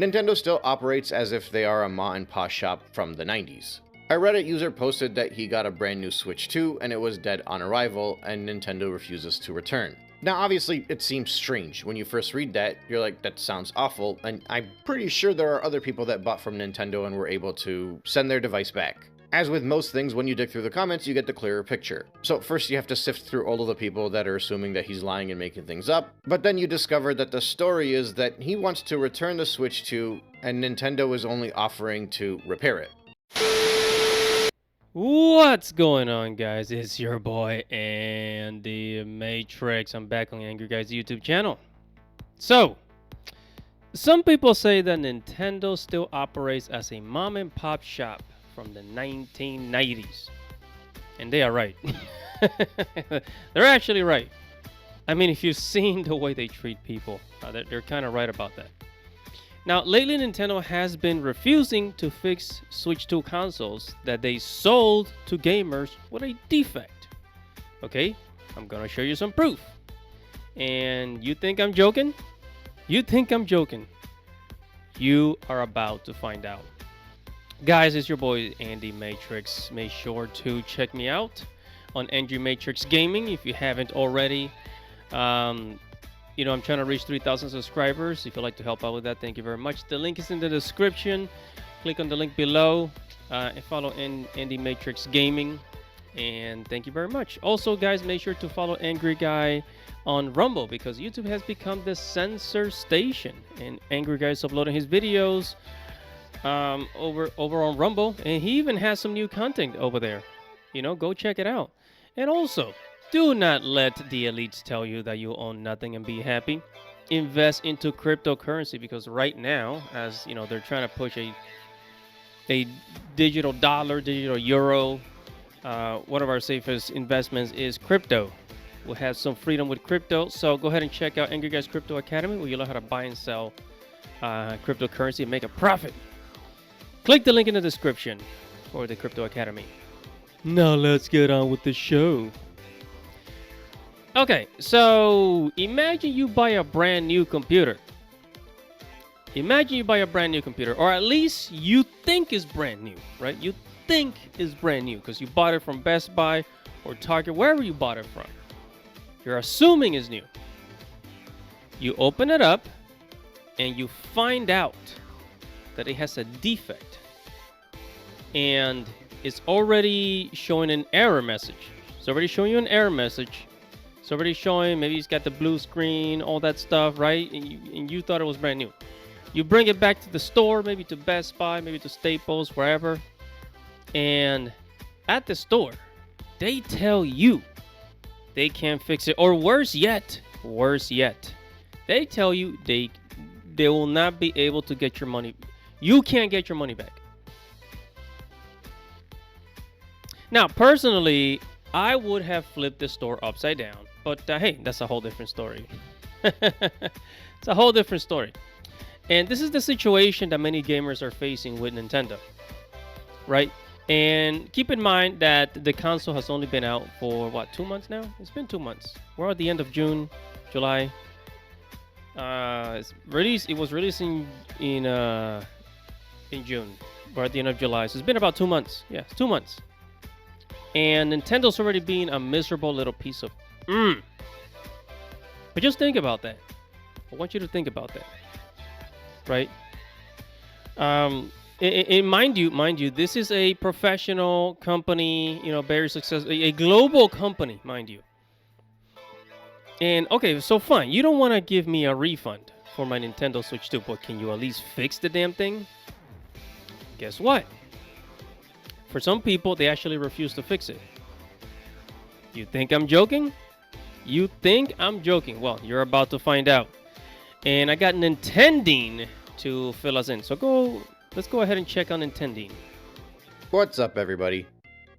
Nintendo still operates as if they are a ma and pa shop from the 90s. A Reddit user posted that he got a brand new Switch 2 and it was dead on arrival and Nintendo refuses to return. Now obviously it seems strange. When you first read that, you're like, that sounds awful, and I'm pretty sure there are other people that bought from Nintendo and were able to send their device back. As with most things, when you dig through the comments, you get the clearer picture. So first you have to sift through all of the people that are assuming that he's lying and making things up, but then you discover that the story is that he wants to return the Switch 2 and Nintendo is only offering to repair it. What's going on, guys? It's your boy Andy Matrix. I'm back on Angry Guys YouTube channel. So, some people say that Nintendo still operates as a mom and pop shop from the 1990s. And they are right. They're actually right. I mean, if you've seen the way they treat people, they're kind of right about that. Now, lately Nintendo has been refusing to fix Switch 2 consoles that they sold to gamers with a defect. Okay, I'm gonna show you some proof. And you think I'm joking? You think I'm joking? You are about to find out. Guys, it's your boy Andy Matrix. Make sure to check me out on Andy Matrix Gaming if you haven't already. You know, I'm trying to reach 3,000 subscribers. If you'd like to help out with that, thank you very much. The link is in the description. Click on the link below and follow Andy Matrix Gaming. And thank you very much. Also, guys, make sure to follow Angry Guy on Rumble because YouTube has become the censor station. And Angry Guy is uploading his videos over on Rumble. And he even has some new content over there. You know, go check it out. And also, do not let the elites tell you that you own nothing and be happy. Invest into cryptocurrency because right now, as you know, they're trying to push a digital dollar, digital euro. One of our safest investments is crypto. We'll have some freedom with crypto. So go ahead and check out Angry Guys Crypto Academy where you learn how to buy and sell cryptocurrency and make a profit. Click the link in the description for the Crypto Academy. Now let's get on with the show. Okay, so imagine you buy a brand new computer. Imagine you buy a brand new computer, or at least you think is brand new, right? You think is brand new because you bought it from Best Buy or Target, wherever you bought it from. You're assuming it's new. You open it up and you find out that it has a defect. And it's already showing an error message. It's already showing you an error message. It's already showing, maybe it's got the blue screen, all that stuff, right? And you thought it was brand new. You bring it back to the store, maybe to Best Buy, maybe to Staples, wherever. And at the store, they tell you they can't fix it. Or worse yet, they tell you they will not be able to get your money. You can't get your money back. Now, personally, I would have flipped the store upside down. But hey, that's a whole different story. It's a whole different story. And this is the situation that many gamers are facing with Nintendo, right? And keep in mind that the console has only been out for, what, 2 months now? It's been 2 months. We're at the end of June, July. It was released in June. We're at the end of July. So it's been about 2 months. Yeah, it's 2 months. And Nintendo's already been a miserable little piece of But just think about that. I want you to think about that, right? Mind you, this is a professional company, you know, very successful, a global company, mind you. And okay, so fine, you don't want to give me a refund for my Nintendo Switch 2, but can you at least fix the damn thing? Guess what? For some people, they actually refuse to fix it. You think I'm joking? You think I'm joking? Well, you're about to find out. And I got Nintending to fill us in. So let's go ahead and check on Nintending. What's up, everybody?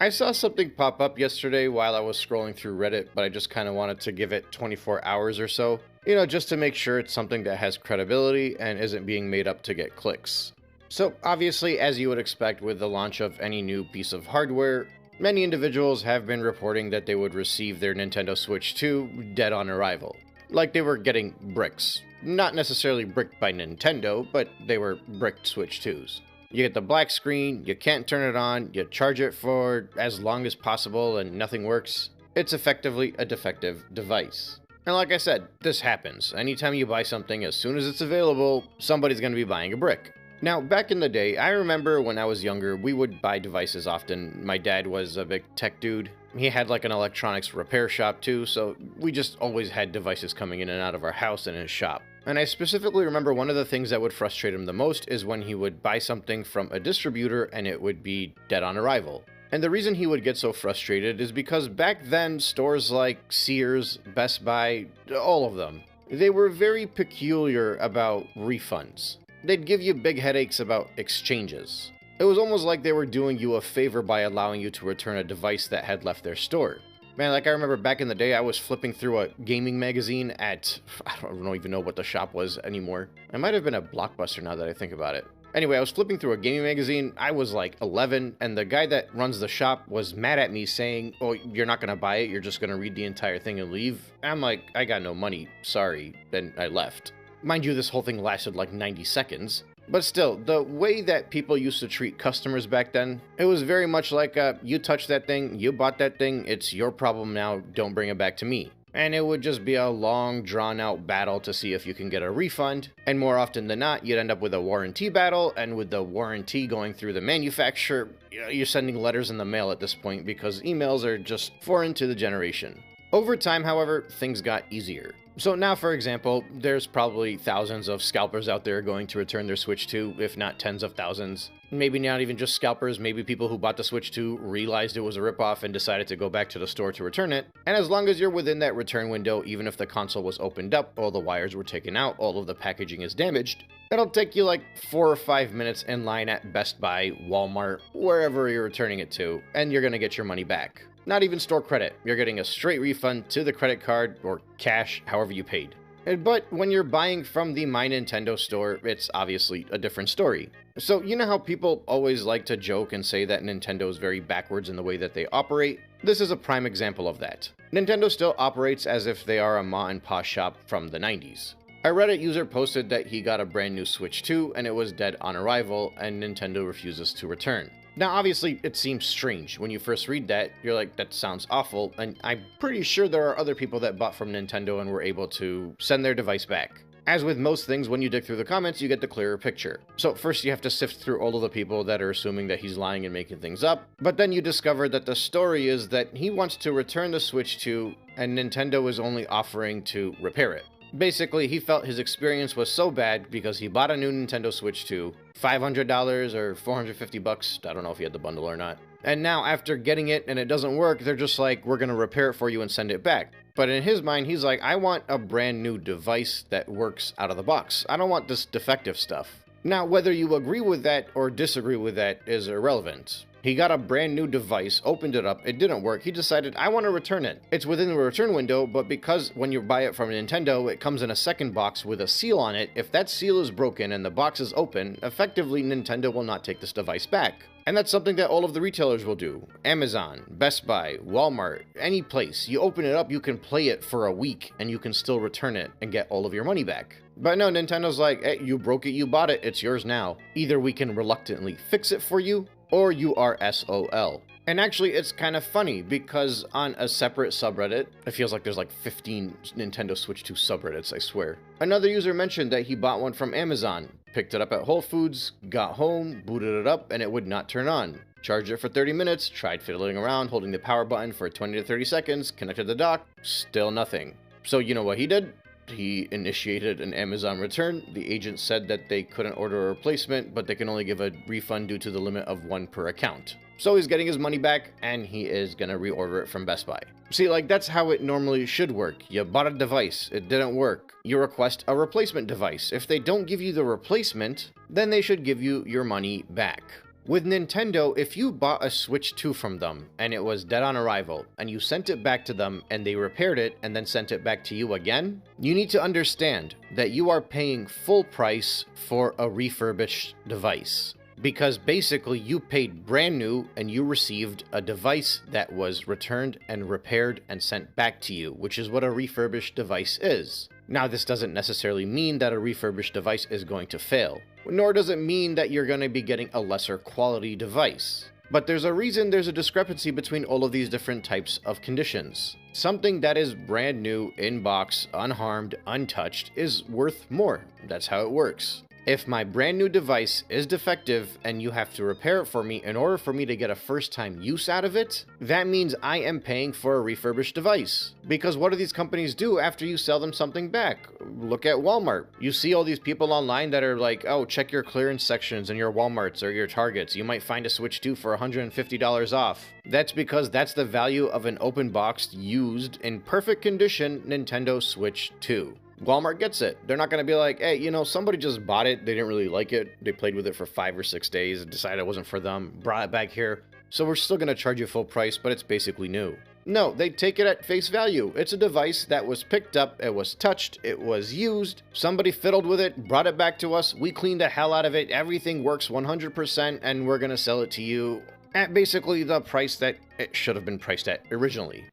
I saw something pop up yesterday while I was scrolling through Reddit, but I just kind of wanted to give it 24 hours or so. You know, just to make sure it's something that has credibility and isn't being made up to get clicks. So obviously, as you would expect with the launch of any new piece of hardware, many individuals have been reporting that they would receive their Nintendo Switch 2 dead on arrival. Like they were getting bricks. Not necessarily bricked by Nintendo, but they were bricked Switch 2's. You get the black screen, you can't turn it on, you charge it for as long as possible and nothing works. It's effectively a defective device. And like I said, this happens. Anytime you buy something, as soon as it's available, somebody's going to be buying a brick. Now, back in the day, I remember when I was younger, we would buy devices often. My dad was a big tech dude. He had like an electronics repair shop too, so we just always had devices coming in and out of our house and his shop. And I specifically remember one of the things that would frustrate him the most is when he would buy something from a distributor and it would be dead on arrival. And the reason he would get so frustrated is because back then, stores like Sears, Best Buy, all of them, they were very peculiar about refunds. They'd give you big headaches about exchanges. It was almost like they were doing you a favor by allowing you to return a device that had left their store. Man, like I remember back in the day, I was flipping through a gaming magazine at, I don't even know what the shop was anymore. It might have been a Blockbuster now that I think about it. Anyway, I was flipping through a gaming magazine. I was like 11, and the guy that runs the shop was mad at me saying, "Oh, you're not going to buy it, you're just going to read the entire thing and leave." I'm like, "I got no money, sorry," and I left. Mind you, this whole thing lasted like 90 seconds. But still, the way that people used to treat customers back then, it was very much like, you touched that thing, you bought that thing, it's your problem now, don't bring it back to me. And it would just be a long, drawn-out battle to see if you can get a refund, and more often than not, you'd end up with a warranty battle, and with the warranty going through the manufacturer, you're sending letters in the mail at this point because emails are just foreign to the generation. Over time, however, things got easier. So now, for example, there's probably thousands of scalpers out there going to return their Switch 2, if not tens of thousands. Maybe not even just scalpers, maybe people who bought the Switch 2 realized it was a ripoff and decided to go back to the store to return it. And as long as you're within that return window, even if the console was opened up, all the wires were taken out, all of the packaging is damaged, it'll take you like 4 or 5 minutes in line at Best Buy, Walmart, wherever you're returning it to, and you're gonna get your money back. Not even store credit. You're getting a straight refund to the credit card or cash, however you paid. But when you're buying from the My Nintendo store, it's obviously a different story. So you know how people always like to joke and say that Nintendo is very backwards in the way that they operate? This is a prime example of that. Nintendo still operates as if they are a ma and pa shop from the 90s. A Reddit user posted that he got a brand new Switch 2 and it was dead on arrival and Nintendo refuses to return. Now, obviously, it seems strange. When you first read that, you're like, that sounds awful, and I'm pretty sure there are other people that bought from Nintendo and were able to send their device back. As with most things, when you dig through the comments, you get the clearer picture. So first you have to sift through all of the people that are assuming that he's lying and making things up, but then you discover that the story is that he wants to return the Switch 2, and Nintendo is only offering to repair it. Basically, he felt his experience was so bad because he bought a new Nintendo Switch 2, $500 or $450, I don't know if he had the bundle or not. And now after getting it and it doesn't work, they're just like, we're gonna repair it for you and send it back. But in his mind, he's like, I want a brand new device that works out of the box. I don't want this defective stuff. Now, whether you agree with that or disagree with that is irrelevant. He got a brand new device, opened it up, it didn't work, he decided, I want to return it. It's within the return window, but because when you buy it from Nintendo, it comes in a second box with a seal on it, if that seal is broken and the box is open, effectively Nintendo will not take this device back. And that's something that all of the retailers will do. Amazon, Best Buy, Walmart, any place. You open it up, you can play it for a week, and you can still return it and get all of your money back. But no, Nintendo's like, hey, you broke it, you bought it, it's yours now. Either we can reluctantly fix it for you, or you are SOL. And actually, it's kind of funny, because on a separate subreddit, it feels like there's like 15 Nintendo Switch 2 subreddits, I swear. Another user mentioned that he bought one from Amazon, picked it up at Whole Foods, got home, booted it up, and it would not turn on. Charged it for 30 minutes, tried fiddling around, holding the power button for 20 to 30 seconds, connected the dock, still nothing. So you know what he did? He initiated an Amazon return. The agent said that they couldn't order a replacement, but they can only give a refund due to the limit of 1 per account. So he's getting his money back, and he is gonna reorder it from Best Buy. See, like, that's how it normally should work. You bought a device, it didn't work. You request a replacement device. If they don't give you the replacement, then they should give you your money back. With Nintendo, if you bought a Switch 2 from them and it was dead on arrival and you sent it back to them and they repaired it and then sent it back to you again, you need to understand that you are paying full price for a refurbished device. because basically you paid brand new and you received a device that was returned and repaired and sent back to you, which is what a refurbished device is. Now, this doesn't necessarily mean that a refurbished device is going to fail, nor does it mean that you're going to be getting a lesser quality device. But there's a reason there's a discrepancy between all of these different types of conditions. Something that is brand new, in box, unharmed, untouched, is worth more. That's how it works. If my brand new device is defective and you have to repair it for me in order for me to get a first time use out of it, that means I am paying for a refurbished device. Because what do these companies do after you sell them something back? Look at Walmart. You see all these people online that are like, oh, check your clearance sections in your Walmarts or your Targets. You might find a Switch 2 for $150 off. That's because that's the value of an open boxed, used, in perfect condition Nintendo Switch 2. Walmart gets it. They're not going to be like, hey, somebody just bought it. They didn't really like it. They played with it for 5 or 6 days and decided it wasn't for them. Brought it back here. So we're still going to charge you full price, but it's basically new. No, they take it at face value. It's a device that was picked up, it was touched, it was used. Somebody fiddled with it, brought it back to us. We cleaned the hell out of it. Everything works 100%, and we're going to sell it to you at basically the price that it should have been priced at originally.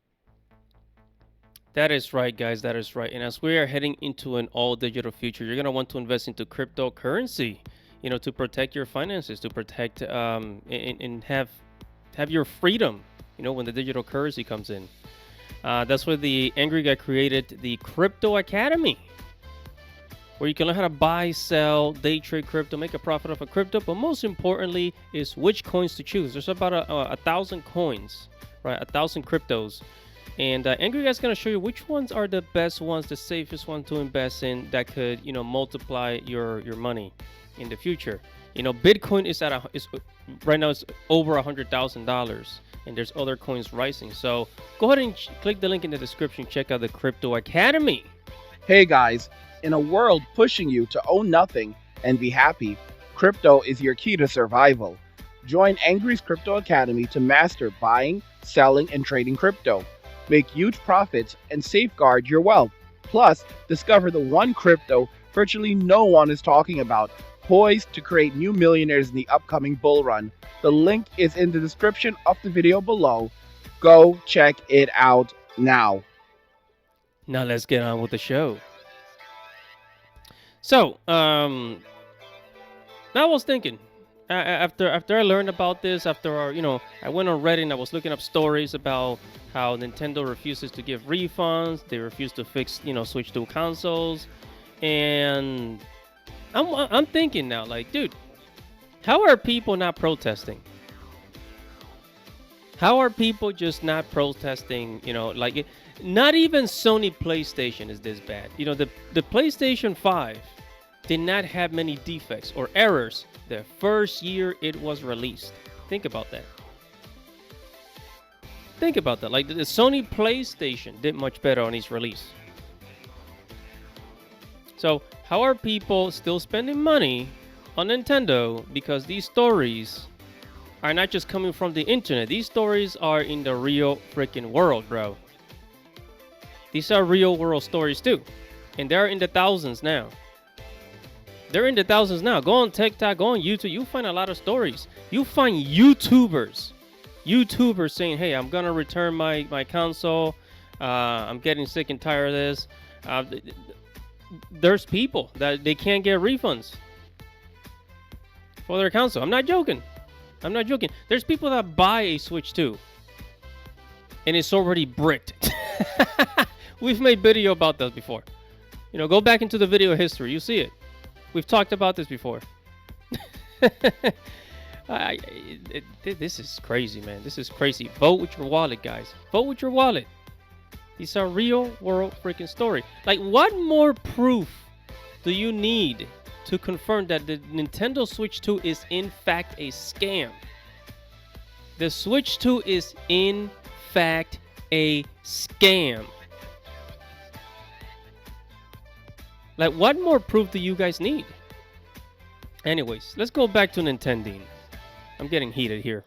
That is right, guys. That is right. And as we are heading into an all-digital future, you're going to want to invest into cryptocurrency, to protect your finances, to protect and have your freedom, when the digital currency comes in. That's why the Angry Guy created the Crypto Academy, where you can learn how to buy, sell, day trade crypto, make a profit off of crypto. But most importantly is which coins to choose. There's about 1,000 coins, right? 1,000 cryptos. And Angry Guy's going to show you which ones are the best ones, the safest one to invest in that could, multiply your money in the future. Bitcoin is right now it's over $100,000, and there's other coins rising. So go ahead and click the link in the description. Check out the Crypto Academy. Hey guys, in a world pushing you to own nothing and be happy, crypto is your key to survival. Join Angry's Crypto Academy to master buying, selling, and trading crypto. Make huge profits and safeguard your wealth. Plus, discover the one crypto virtually no one is talking about, poised to create new millionaires in the upcoming bull run. The link is in the description of the video below. Go check it out now. Now let's get on with the show. So, I was thinking, after I learned about this, I went on Reddit and I was looking up stories about how Nintendo refuses to give refunds. They refuse to fix, Switch 2 consoles. And I'm thinking now, like, dude, how are people not protesting? How are people just not protesting? Not even Sony PlayStation is this bad. The PlayStation 5 did not have many defects or errors the first year it was released. Think about that. Think about that. Like, the Sony PlayStation did much better on its release. So how are people still spending money on Nintendo? Because these stories are not just coming from the internet. These stories are in the real freaking world, bro. These are real world stories too. And they're in the thousands now. They're in the thousands now. Go on TikTok, go on YouTube. You find a lot of stories. You find YouTubers saying, hey, I'm going to return my console. I'm getting sick and tired of this. There's people that they can't get refunds for their console. I'm not joking. There's people that buy a Switch 2 and it's already bricked. We've made video about that before. Go back into the video history. You see it. We've talked about this before. This is crazy, man. This is crazy. Vote with your wallet, guys. Vote with your wallet. These are real world freaking story. Like, what more proof do you need to confirm that the Nintendo Switch 2 is in fact a scam? The Switch 2 is in fact a scam. Like, what more proof do you guys need? Anyways, let's go back to Nintendo. I'm getting heated here.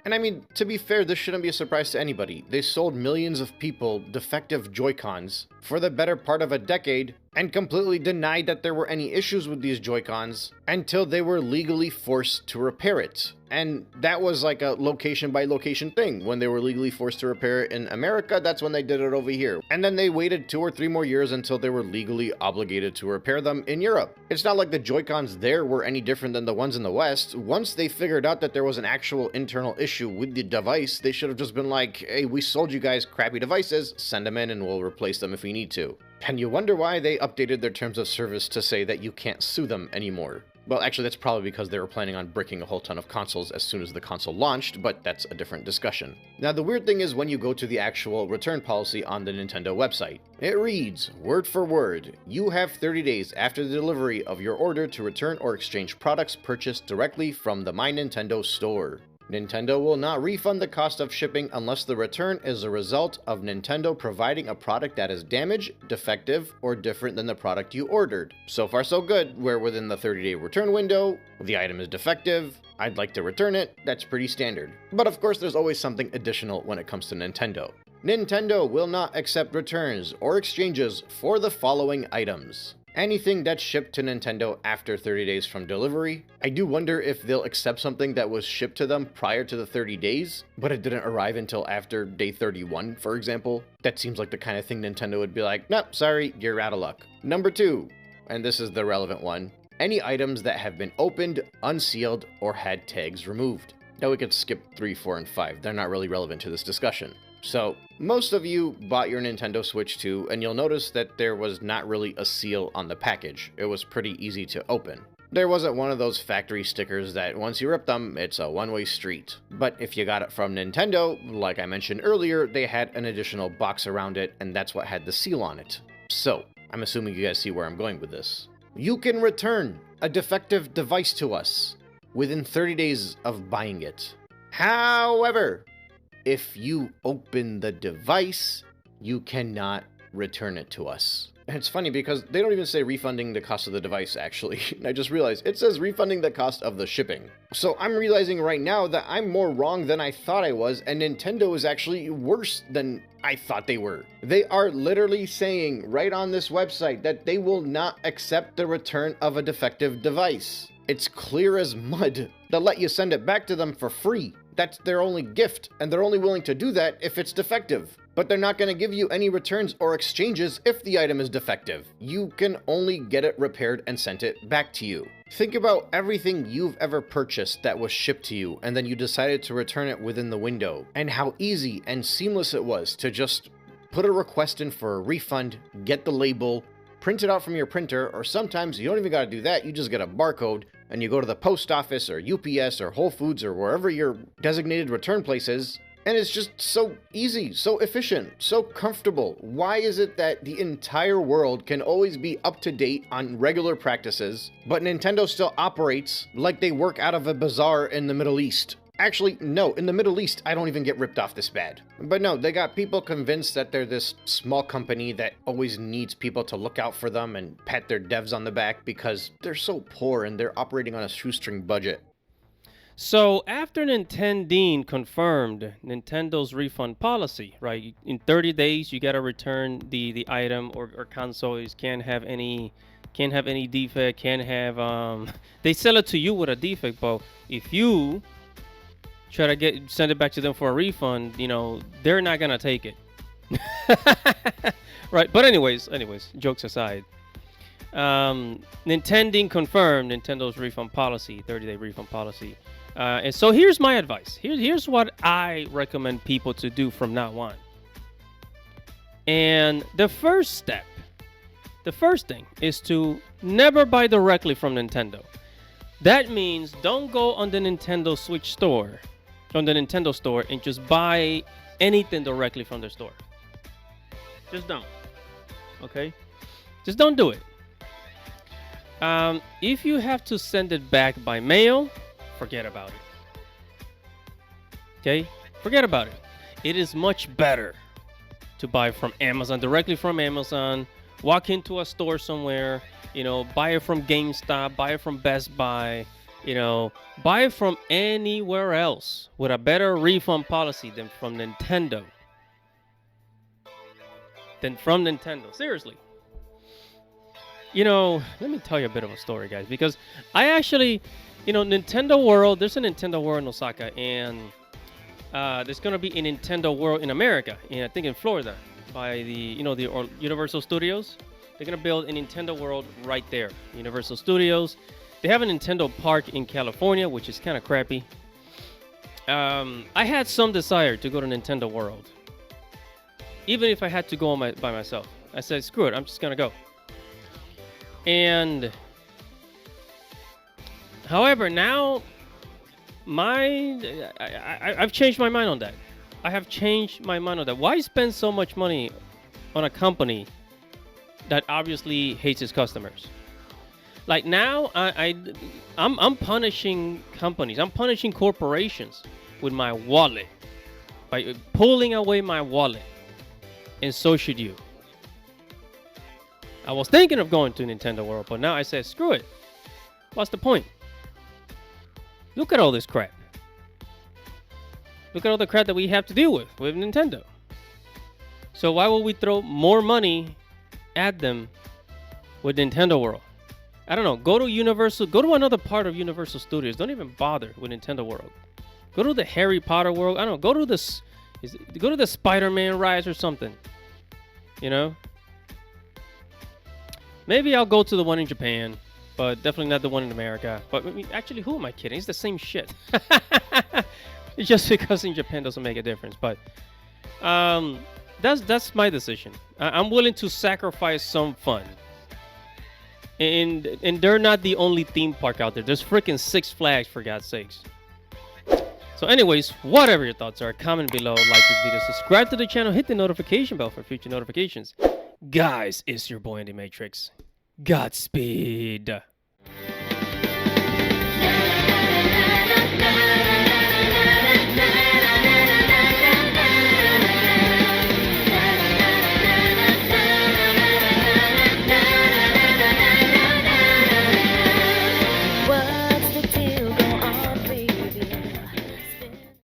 And I mean, to be fair, this shouldn't be a surprise to anybody. They sold millions of people defective Joy-Cons for the better part of a decade, and completely denied that there were any issues with these Joy-Cons until they were legally forced to repair it. And that was like a location by location thing. When they were legally forced to repair it in America, that's when they did it over here. And then they waited 2 or 3 more years until they were legally obligated to repair them in Europe. It's not like the Joy-Cons there were any different than the ones in the West. Once they figured out that there was an actual internal issue with the device, they should have just been like, hey, we sold you guys crappy devices, send them in and we'll replace them if we need to. And you wonder why they updated their terms of service to say that you can't sue them anymore. Well, actually, that's probably because they were planning on bricking a whole ton of consoles as soon as the console launched, but that's a different discussion. Now, the weird thing is when you go to the actual return policy on the Nintendo website. It reads, word for word, you have 30 days after the delivery of your order to return or exchange products purchased directly from the My Nintendo store. Nintendo will not refund the cost of shipping unless the return is a result of Nintendo providing a product that is damaged, defective, or different than the product you ordered. So far so good, we're within the 30-day return window, the item is defective, I'd like to return it, that's pretty standard. But of course there's always something additional when it comes to Nintendo. Nintendo will not accept returns or exchanges for the following items. Anything that's shipped to Nintendo after 30 days from delivery. I do wonder if they'll accept something that was shipped to them prior to the 30 days, but it didn't arrive until after day 31, for example. That seems like the kind of thing Nintendo would be like, nope, sorry, you're out of luck. Number 2, and this is the relevant one, any items that have been opened, unsealed, or had tags removed. Now we could skip 3, 4, and 5. They're not really relevant to this discussion. So, most of you bought your Nintendo Switch 2, and you'll notice that there was not really a seal on the package. It was pretty easy to open. There wasn't one of those factory stickers that once you rip them, it's a one-way street. But if you got it from Nintendo, like I mentioned earlier, they had an additional box around it, and that's what had the seal on it. So, I'm assuming you guys see where I'm going with this. You can return a defective device to us within 30 days of buying it. However, if you open the device, you cannot return it to us. And it's funny because they don't even say refunding the cost of the device, actually. I just realized it says refunding the cost of the shipping. So I'm realizing right now that I'm more wrong than I thought I was, and Nintendo is actually worse than I thought they were. They are literally saying right on this website that they will not accept the return of a defective device. It's clear as mud. They'll let you send it back to them for free. That's their only gift, and they're only willing to do that if it's defective. But they're not going to give you any returns or exchanges if the item is defective. You can only get it repaired and sent it back to you. Think about everything you've ever purchased that was shipped to you, and then you decided to return it within the window, and how easy and seamless it was to just put a request in for a refund, get the label, print it out from your printer, or sometimes you don't even got to do that, you just get a barcode, and you go to the post office or UPS or Whole Foods or wherever your designated return place is, and it's just so easy, so efficient, so comfortable. Why is it that the entire world can always be up to date on regular practices, but Nintendo still operates like they work out of a bazaar in the Middle East? Actually, no, in the Middle East, I don't even get ripped off this bad. But no, they got people convinced that they're this small company that always needs people to look out for them and pat their devs on the back because they're so poor and they're operating on a shoestring budget. So after Nintendo confirmed Nintendo's refund policy, right? In 30 days, you gotta return the item or console. You can't have any defect. Can't have They sell it to you with a defect, but if you try to send it back to them for a refund, you know, they're not gonna take it. Right? But anyways, jokes aside. Nintendo confirmed Nintendo's refund policy, 30-day refund policy. And so here's my advice. Here's what I recommend people to do from now on. And the first thing is to never buy directly from Nintendo. That means don't go on the Nintendo Switch store, on the Nintendo store, and just buy anything directly from the store. Just don't. Okay? Just don't do it. If you have to send it back by mail, forget about it. Okay? Forget about it. It is much better to buy from Amazon, directly from Amazon. Walk into a store somewhere, you know, buy it from GameStop, buy it from Best Buy, you know, buy it from anywhere else with a better refund policy than from Nintendo. Seriously. let me tell you a bit of a story, guys, because I actually, Nintendo World, there's a Nintendo World in Osaka, and there's going to be a Nintendo World in America, and I think in Florida, by the Universal Studios. They're going to build a Nintendo World right there, Universal Studios. They have a Nintendo Park in California, which is kind of crappy. I had some desire to go to Nintendo World, even if I had to go by myself. I said, screw it, I'm just going to go. And however, now I've changed my mind on that. I have changed my mind on that. Why spend so much money on a company that obviously hates its customers? Like now, I'm punishing companies. I'm punishing corporations with my wallet by pulling away my wallet, and so should you. I was thinking of going to Nintendo World, but now I said, screw it. What's the point? Look at all this crap. Look at all the crap that we have to deal with Nintendo. So why would we throw more money at them with Nintendo World? I don't know. Go to another part of Universal Studios. Don't even bother with Nintendo World. Go to the Harry Potter World. I don't know. Go to the Spider-Man rides or something. Maybe I'll go to the one in Japan, but definitely not the one in America. But actually, who am I kidding? It's the same shit. It's just because in Japan doesn't make a difference. But that's my decision. I'm willing to sacrifice some fun. And they're not the only theme park out there. There's freaking Six Flags, for God's sakes. So anyways, whatever your thoughts are, comment below, like this video, subscribe to the channel, hit the notification bell for future notifications. Guys, it's your boy in the Matrix. Godspeed.